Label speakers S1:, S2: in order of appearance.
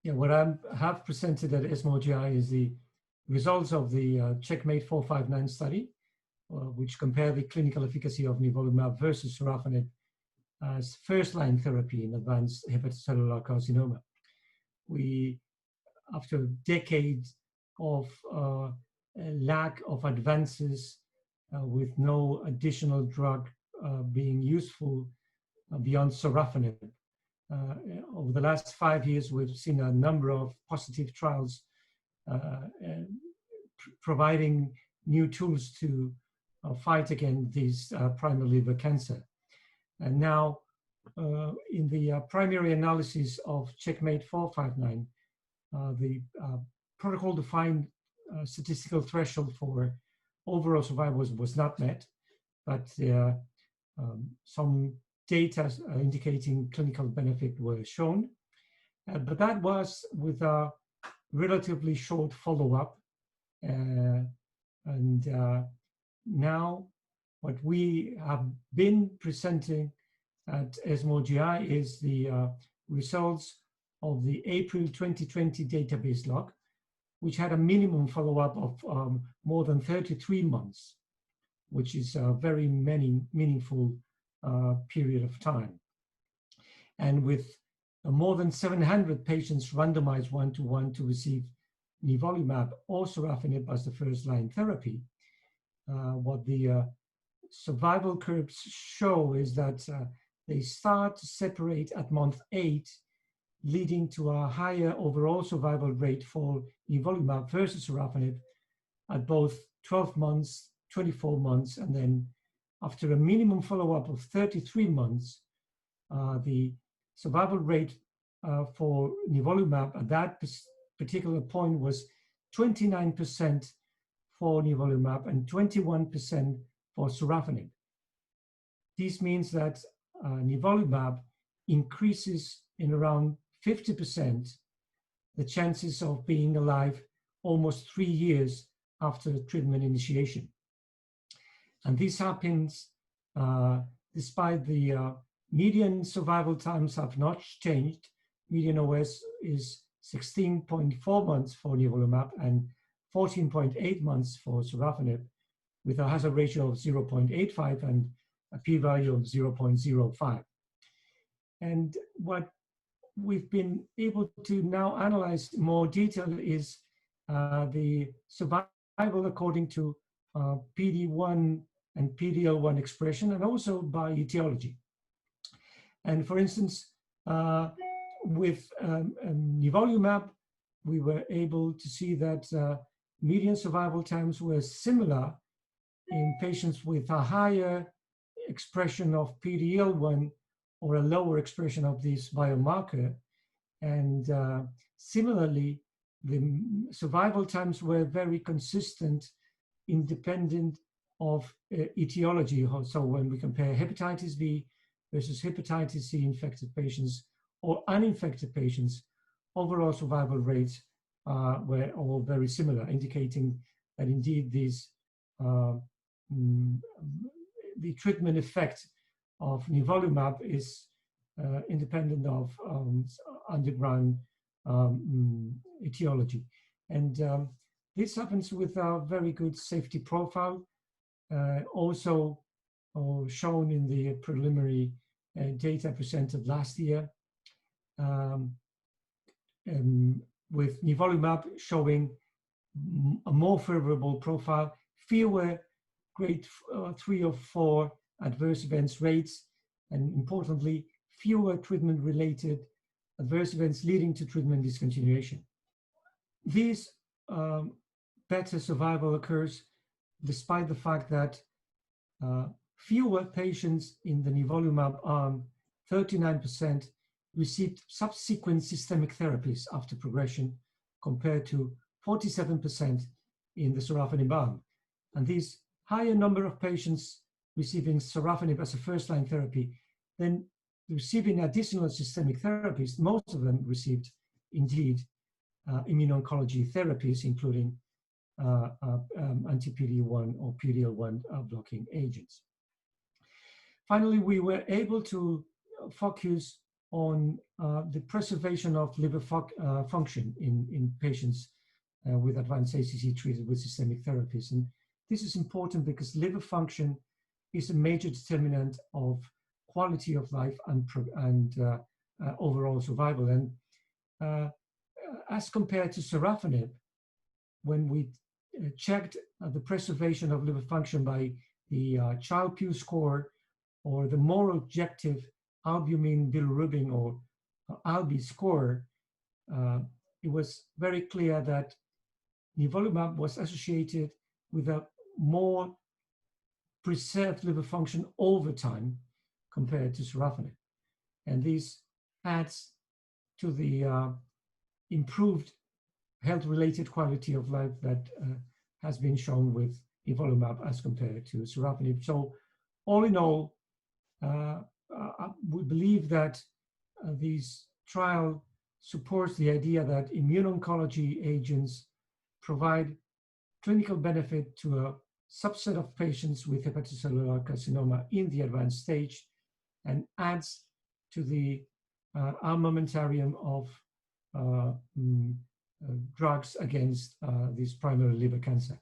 S1: Yeah, what I have presented at ESMO GI is the results of the CheckMate 459 study, which compare the clinical efficacy of nivolumab versus sorafenib as first-line therapy in advanced hepatocellular carcinoma. We, after a decade of lack of advances with no additional drug being useful beyond sorafenib, over the last 5 years, we've seen a number of positive trials providing new tools to fight against this primary liver cancer. And now, in the primary analysis of CheckMate 459, the protocol-defined statistical threshold for overall survival was not met, but some data indicating clinical benefit were shown. But that was with a relatively short follow-up. Now what we have been presenting at ESMO GI is the results of the April 2020 database lock, which had a minimum follow-up of more than 33 months, which is a very meaningful period of time. And with more than 700 patients randomized 1-to-1 to receive nivolumab or sorafenib as the first-line therapy, what the survival curves show is that they start to separate at month 8, leading to a higher overall survival rate for nivolumab versus sorafenib at both 12 months, 24 months, and then after a minimum follow-up of 33 months, the survival rate for nivolumab at that particular point was 29% for nivolumab and 21% for sorafenib. This means that nivolumab increases in around 50% the chances of being alive almost 3 years after treatment initiation. And this happens despite the median survival times have not changed. Median OS is 16.4 months for nivolumab and 14.8 months for sorafenib, with a hazard ratio of 0.85 and a p-value of 0.05. And what we've been able to now analyze in more detail is the survival according to PD-1 and PD-L1 expression, and also by etiology. And for instance, with nivolumab, we were able to see that median survival times were similar in patients with a higher expression of PD-L1 or a lower expression of this biomarker. And similarly, the survival times were very consistent, independent of etiology. So when we compare hepatitis B versus hepatitis C infected patients or uninfected patients, overall survival rates were all very similar, indicating that indeed these the treatment effect of nivolumab is independent of underground etiology. And this happens with a very good safety profile, also shown in the preliminary data presented last year, with nivolumab showing a more favorable profile, fewer grade 3 or 4 adverse events rates, and importantly, fewer treatment-related adverse events leading to treatment discontinuation. These better survival occurs despite the fact that fewer patients in the nivolumab arm, 39%, received subsequent systemic therapies after progression, compared to 47% in the sorafenib arm. And this higher number of patients receiving sorafenib as a first-line therapy, then receiving additional systemic therapies, most of them received indeed immuno-oncology therapies, including anti-PD-1 or PD-L1 blocking agents. Finally, we were able to focus on the preservation of liver function in patients with advanced aHCC treated with systemic therapies. And this is important because liver function is a major determinant of quality of life and overall survival. And as compared to sorafenib, when we checked the preservation of liver function by the Child-Pugh score or the more objective albumin bilirubin or ALBI score, it was very clear that nivolumab was associated with a more preserved liver function over time compared to sorafenib. And this adds to the improved health-related quality of life that has been shown with nivolumab as compared to sorafenib. So all in all, we believe that this trial supports the idea that immuno-oncology agents provide clinical benefit to a subset of patients with hepatocellular carcinoma in the advanced stage and adds to the armamentarium of drugs against this primary liver cancer.